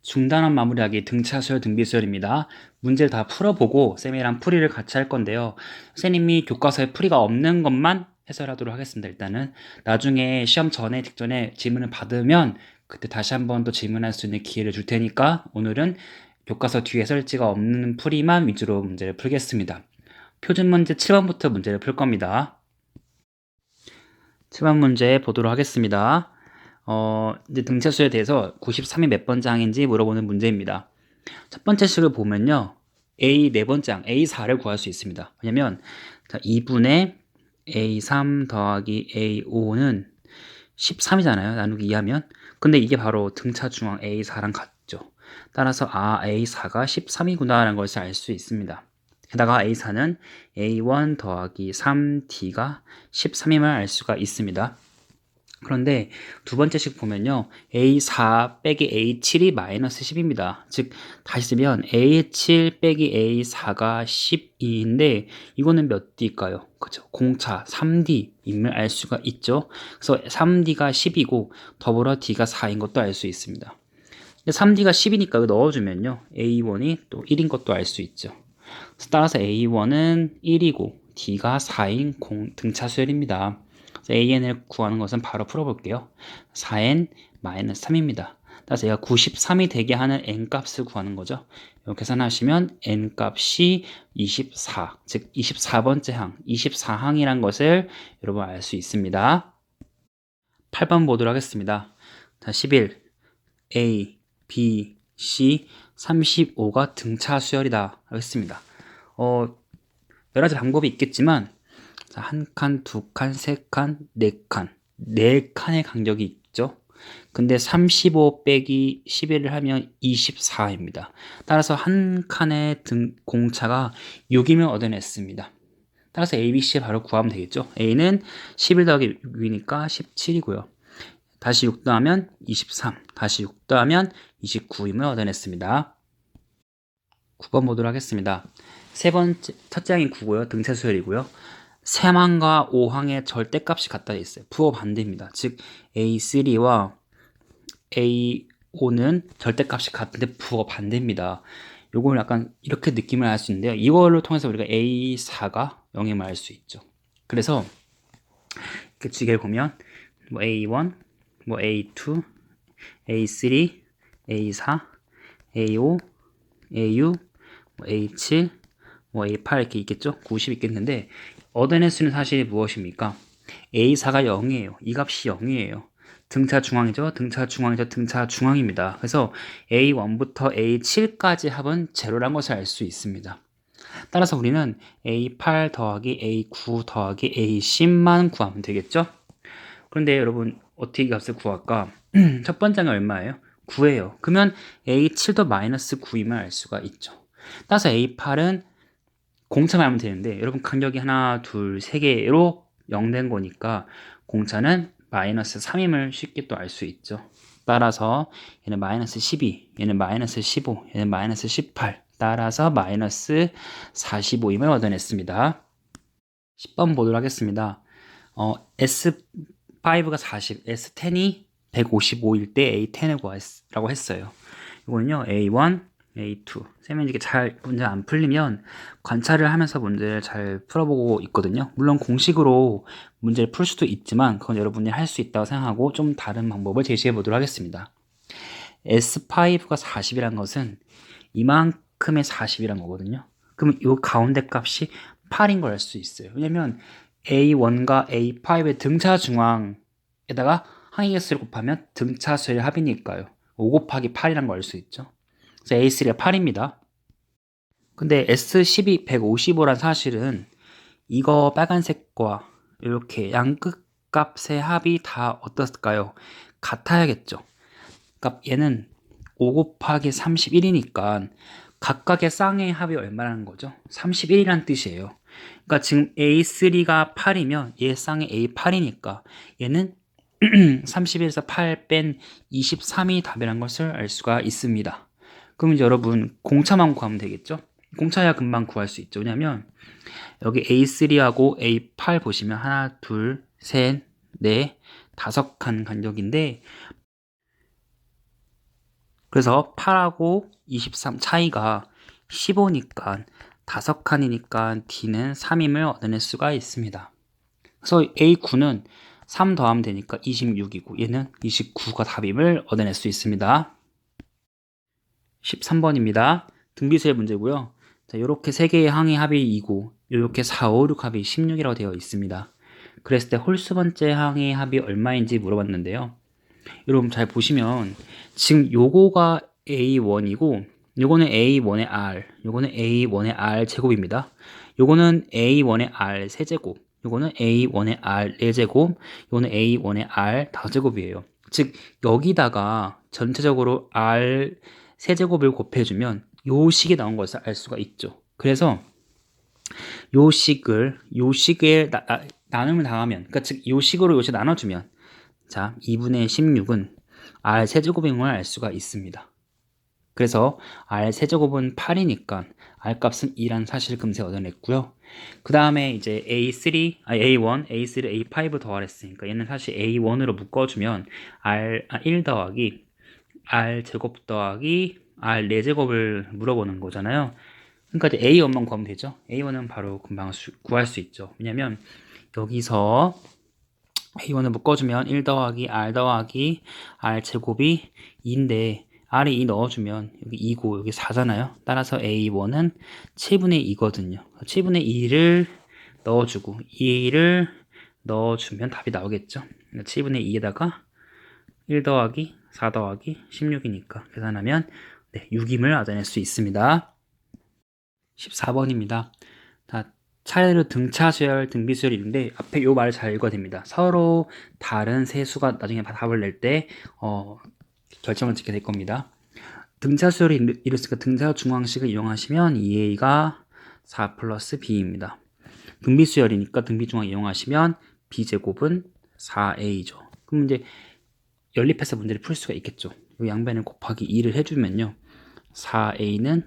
중단원 마무리하기 등차 수열 등비 수열입니다. 문제를 다 풀어보고 쌤이랑 풀이를 같이 할 건데요. 선생님이 교과서에 풀이가 없는 것만 해설하도록 하겠습니다. 일단은 나중에 시험 전에 직전에 질문을 받으면 그때 다시 한번 또 질문할 수 있는 기회를 줄 테니까 오늘은 교과서 뒤에 해설지가 없는 풀이만 위주로 문제를 풀겠습니다. 표준 문제 7번부터 문제를 풀 겁니다. 7번 문제 보도록 하겠습니다. 이제 등차수에 대해서 93이 몇 번째 항인지 물어보는 문제입니다. 첫 번째 식을 보면요. A 네 번째 항, A4를 구할 수 있습니다. 왜냐면, 자, 2분의 A3 더하기 A5는 13이잖아요. 나누기 2하면. 근데 이게 바로 등차 중앙 A4랑 같죠. 따라서, A4가 13이구나라는 것을 알 수 있습니다. 게다가 A4는 A1 더하기 3D가 13임을 알 수가 있습니다. 그런데 두 번째식 보면요. A4 빼기 A7이 마이너스 10입니다. 즉 다시 쓰면 A7 빼기 A4가 12인데 이거는 몇 D일까요? 그죠? 공차 3D임을 알 수가 있죠. 그래서 3D가 10이고 더불어 D가 4인 것도 알 수 있습니다. 3D가 10이니까 넣어주면요. A1이 또 1인 것도 알 수 있죠. 따라서 A1은 1이고 D가 4인 등차수열입니다. AN을 구하는 것은 바로 풀어볼게요. 4n-3입니다. 따라서 얘가 93이 되게 하는 n값을 구하는 거죠. 이렇게 계산하시면 n값이 24, 즉 24번째 항, 24항이란 것을 여러분 알 수 있습니다. 8번 보도록 하겠습니다. 자, 11, A, B, C, 35가 등차 수열이다 하겠습니다. 여러 가지 방법이 있겠지만 자, 한 칸, 두 칸, 세 칸, 네 칸. 네 칸의 간격이 있죠. 근데 35 빼기 11을 하면 24입니다. 따라서 한 칸의 공차가 6이면 얻어냈습니다. 따라서 A, B, C 바로 구하면 되겠죠. A는 11 더하기 6이니까 17이고요. 다시 6 더하면 23, 다시 6 더하면 29임을 얻어냈습니다. 9번 보도록 하겠습니다. 세 번째, 첫째 항이 9고요. 등차 수열이고요. 3항과 5항의 절대값이 같다 돼 있어요. 부호 반대입니다. 즉 A3와 A5는 절대값이 같은데 부호 반대입니다. 요걸 약간 이렇게 느낌을 알 수 있는데요. 이걸로 통해서 우리가 A4가 0임을 알 수 있죠. 그래서 이렇게 지게 보면 뭐 A1, 뭐 A2, A3, A4, A5, A6, 뭐 A7, 뭐 A8 이렇게 있겠죠? 90 있겠는데 얻어낼 수 있는 사실이 무엇입니까? A4가 0이에요. 이 값이 0이에요. 등차 중앙이죠? 등차 중앙이죠? 등차 중앙입니다. 그래서 A1부터 A7까지 합은 제로란 것을 알 수 있습니다. 따라서 우리는 A8 더하기 A9 더하기 A10만 구하면 되겠죠? 그런데 여러분 어떻게 값을 구할까? 첫 번째는 얼마예요? 9예요. 그러면 A7도 마이너스 9임을 알 수가 있죠. 따라서 A8은 공차만 하면 되는데 여러분 간격이 하나, 둘, 세 개로 0 된 거니까 공차는 마이너스 3임을 쉽게 또 알 수 있죠. 따라서 얘는 마이너스 12, 얘는 마이너스 15, 얘는 마이너스 18, 따라서 마이너스 45임을 얻어냈습니다. 10번 보도록 하겠습니다. S5가 40, S10이 155일 때 A10을 구하라고 했어요. 이거는요, A1, A2. 쌤이 이게 잘 문제 안 풀리면 관찰을 하면서 문제를 잘 풀어보고 있거든요. 물론 공식으로 문제를 풀 수도 있지만 그건 여러분이 할 수 있다고 생각하고 좀 다른 방법을 제시해 보도록 하겠습니다. S5가 40이란 것은 이만큼의 40이란 거거든요. 그럼 이 가운데 값이 8인 걸 알 수 있어요. 왜냐면 A1과 A5의 등차 중앙에다가 항의개수를 곱하면 등차수의 합이니까요. 5 곱하기 8이란 걸 알 수 있죠. 그래서 A3가 8입니다. 근데 S12 155란 사실은 이거 빨간색과 이렇게 양끝 값의 합이 다 어떻을까요? 같아야겠죠. 그러니까 얘는 5 곱하기 31이니까 각각의 쌍의 합이 얼마라는 거죠? 31이라는 뜻이에요. 그러니까 지금 A3가 8이면 얘 쌍의 A8이니까 얘는 31에서 8 뺀 23이 답이라는 것을 알 수가 있습니다. 그럼 이제 여러분 공차만 구하면 되겠죠? 공차야 금방 구할 수 있죠. 왜냐면 여기 A3하고 A8 보시면 하나, 둘, 셋, 넷, 5칸 간격인데 그래서 8하고 23 차이가 15니까 5칸이니까 D는 3임을 얻어낼 수가 있습니다. 그래서 A9는 3 더하면 되니까 26이고 얘는 29가 답임을 얻어낼 수 있습니다. 13번입니다. 등비수의 문제고요. 자, 이렇게 3개의 항의 합이 2고 이렇게 4, 5, 6 합이 16이라고 되어 있습니다. 그랬을 때 홀수 번째 항의 합이 얼마인지 물어봤는데요. 여러분 잘 보시면 지금 요거가 A1이고 요거는 A1의 R, 요거는 A1의 R 제곱입니다. 요거는 A1의 R 세제곱, 요거는 A1의 R 4제곱, 요거는 A1의 R 5제곱이에요. 즉 여기다가 전체적으로 R 세제곱을 곱해주면 요 식이 나온 것을 알 수가 있죠. 그래서 요 식에 나눔을 당하면, 그러니까 즉 요 식으로 요식 나눠주면, 자 2분의 16은 R 세제곱인 걸 알 수가 있습니다. 그래서 R 세제곱은 8이니까 R 값은 2라는 사실을 금세 얻어냈고요. 그 다음에 이제 A1, A3, A5 더하랬으니까 얘는 사실 A1으로 묶어주면 1 더하기 R 제곱 더하기 R 4제곱을 물어보는 거잖아요. 그러니까 이제 A1만 구하면 되죠. A1은 바로 금방 구할 수 있죠. 왜냐면 여기서 A1을 묶어주면 1 더하기 R 더하기 R 제곱이 2인데 R에 2 넣어주면 여기 2고 여기 4잖아요. 따라서 A1은 7분의 2거든요. 7분의 2를 넣어주고 2를 넣어주면 답이 나오겠죠. 7분의 2에다가 1 더하기 4 더하기 16이니까 계산하면 6임을 얻어낼 수 있습니다. 14번입니다. 차례로 등차수열, 등비수열이 있는데 앞에 요 말을 잘 읽어야 됩니다. 서로 다른 세 수가 나중에 답을 낼 때 결정을 짓게 될 겁니다. 등차수열이 이랬으니까 등차 중앙식을 이용하시면 2a가 4 플러스 b입니다. 등비수열이니까 등비중앙 이용하시면 b제곱은 4a죠. 그럼 이제 연립해서 문제를 풀 수가 있겠죠. 이 양변을 곱하기 2를 해주면요. 4a는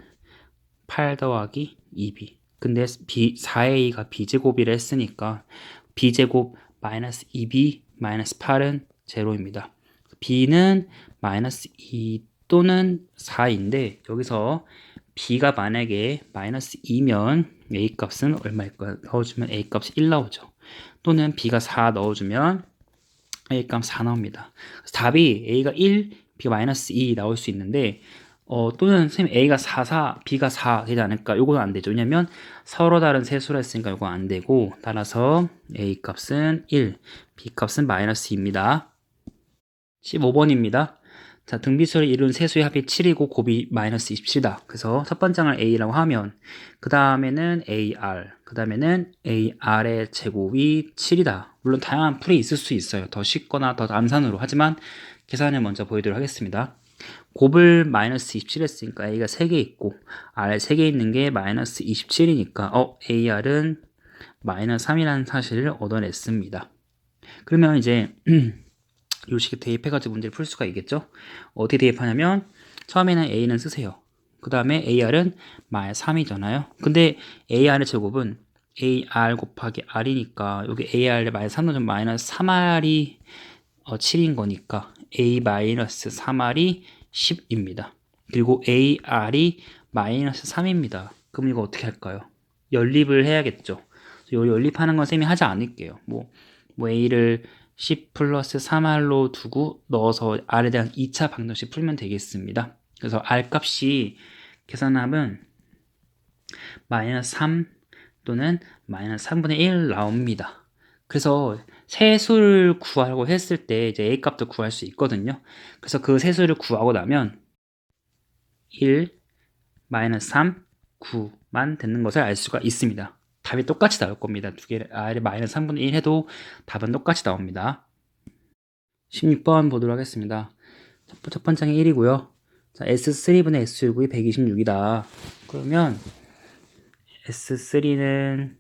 8 더하기 2b. 근데 4a가 b제곱이라 했으니까 b제곱 마이너스 2b 마이너스 8은 제로입니다. b는 마이너스 2 또는 4인데 여기서 b가 만약에 마이너스 2면 a 값은 얼마일까요? 넣어주면 a 값이 1 나오죠. 또는 b가 4 넣어주면 a 값 4 나옵니다. 답이 a가 1, b가 마이너스 2 나올 수 있는데 또는 선생님 A가 4, B가 4 되지 않을까? 요거는 안 되죠. 왜냐면 서로 다른 세수라 했으니까 요거 안 되고 따라서 A 값은 1, B 값은 마이너스 2입니다. 15번입니다. 자, 등비수를 이룬 세수의 합이 7이고 곱이 마이너스 27이다. 그래서 첫 번장을 A라고 하면 그 다음에는 AR, 그 다음에는 AR의 제곱이 7이다. 물론 다양한 풀이 있을 수 있어요. 더 쉽거나 더 암산으로. 하지만 계산을 먼저 보여드리도록 하겠습니다. 곱을 마이너스 27 했으니까 A가 3개 있고 R 3개 있는 게 마이너스 27이니까 AR은 마이너스 3이라는 사실을 얻어냈습니다. 그러면 이제 요 식에 대입해가지고 문제를 풀 수가 있겠죠. 어떻게 대입하냐면 처음에는 A는 쓰세요. 그 다음에 AR은 마이너스 3이잖아요. 근데 AR의 제곱은 AR 곱하기 R이니까 여기 AR의 마이너스 3은 좀 마이너스 3R이 7인 거니까 A 마이너스 3R이 10입니다. 그리고 AR이 마이너스 3입니다. 그럼 이거 어떻게 할까요? 연립을 해야겠죠. 요 연립하는 건 쌤이 하지 않을게요. 뭐 A를 10 플러스 3R로 두고 넣어서 R에 대한 2차 방정식 풀면 되겠습니다. 그래서 R 값이 계산하면 마이너스 3 또는 마이너스 3분의 1 나옵니다. 그래서 세수를 구하려고 했을 때 이제 A 값도 구할 수 있거든요. 그래서 그 세수를 구하고 나면 1, 마이너스 3, 9만 되는 것을 알 수가 있습니다. 답이 똑같이 나올 겁니다. 두 개를 R에 마이너스 3분의 1 해도 답은 똑같이 나옵니다. 16번 보도록 하겠습니다. 첫 번째는 1이고요. 자, S3분의 S6이 126이다. 그러면 S3는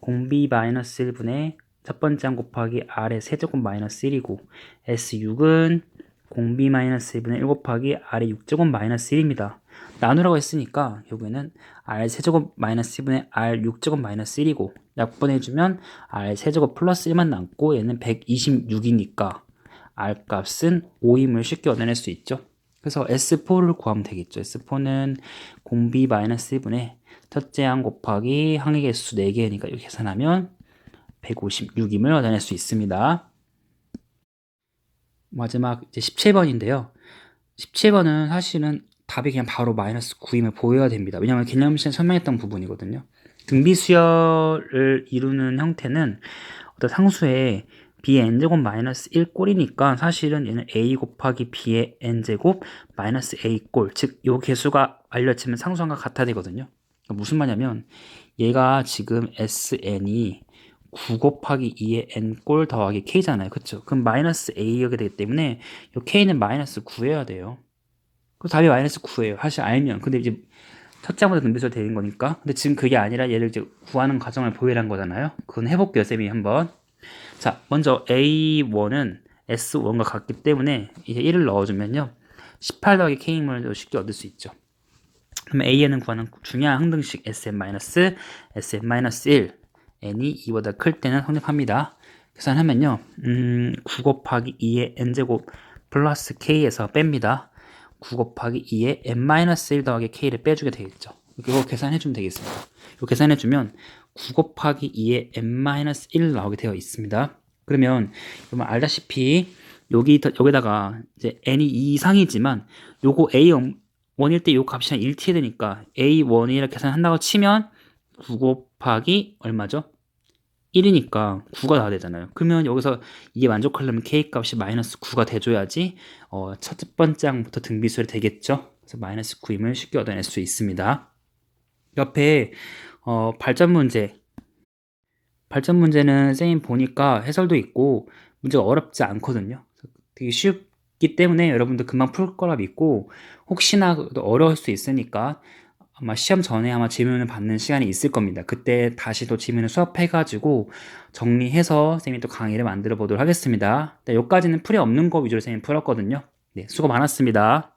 공B 마이너스 1분의 첫 번째 항 곱하기 R의 세제곱 마이너스 1이고 S6은 공B 마이너스 1분의 1 곱하기 R의 6제곱 마이너스 1입니다. 나누라고 했으니까 여기는 R 세제곱 마이너스 1분의 R 6제곱 마이너스 1이고 약분해주면 R 세제곱 플러스 1만 남고 얘는 126이니까 R 값은 5임을 쉽게 얻어낼 수 있죠. 그래서 S4를 구하면 되겠죠. S4는 공비 마이너스 1분의 첫째 항 곱하기 항의 개수 4개니까 이렇게 계산하면 156임을 얻어낼 수 있습니다. 마지막 이제 17번인데요. 17번은 사실은 답이 그냥 바로 마이너스 9임을 보여야 됩니다. 왜냐하면 개념 시간에 설명했던 부분이거든요. 등비수열을 이루는 형태는 어떤 상수의 b의 n제곱 마이너스 1꼴이니까 사실은 얘는 a 곱하기 b의 n제곱 마이너스 a꼴, 즉 요 개수가 알려지면 상수함과 같아야 되거든요. 그러니까 무슨 말이냐면 얘가 지금 sn이 9 곱하기 2의 n꼴 더하기 k잖아요. 그쵸? 그럼 마이너스 a이게 되기 때문에 요 k는 마이너스 9여야 돼요. 그 답이 마이너스 9예요. 사실 알면. 근데 이제 첫째 항보다 등비수열 되는 거니까. 근데 지금 그게 아니라 얘를 이제 구하는 과정을 보이란 거잖아요. 그건 해볼게요, 쌤이 한번. 자, 먼저 A1은 S1과 같기 때문에 이제 1을 넣어주면요. 18 더하기 K임을 쉽게 얻을 수 있죠. 그러면 AN은 구하는 중요한 항등식 SM-1, n이 2보다 클 때는 성립합니다. 계산하면요. 9 곱하기 2의 n제곱 플러스 K에서 뺍니다. 9 곱하기 2의 n-1 더하기 K를 빼주게 되겠죠. 이거 계산해주면 되겠습니다. 이거 계산해주면 9 곱하기 2의 n-1 나오게 되어 있습니다. 그러면 여러분 알다시피 여기다가 이제 n이 2 이상이지만 요거 A1일 때 요 값이랑 일치해야 되니까 A1이라 계산한다고 치면 9 곱하기 얼마죠? 1이니까 9가 나와야 되잖아요. 그러면 여기서 이게 만족하려면 K 값이 마이너스 9가 돼줘야지 첫 번째 항부터 등비수열이 되겠죠. 그래서 마이너스 9임을 쉽게 얻어낼 수 있습니다. 옆에 발전 문제는 쌤이 보니까 해설도 있고 문제가 어렵지 않거든요. 되게 쉽기 때문에 여러분들 금방 풀 거라 믿고 혹시나 어려울 수 있으니까 아마 시험 전에 아마 질문을 받는 시간이 있을 겁니다. 그때 다시 또 질문을 수업해가지고 정리해서 쌤이 또 강의를 만들어 보도록 하겠습니다. 여기까지는 풀이 없는 거 위주로 쌤이 풀었거든요. 네, 수고 많았습니다.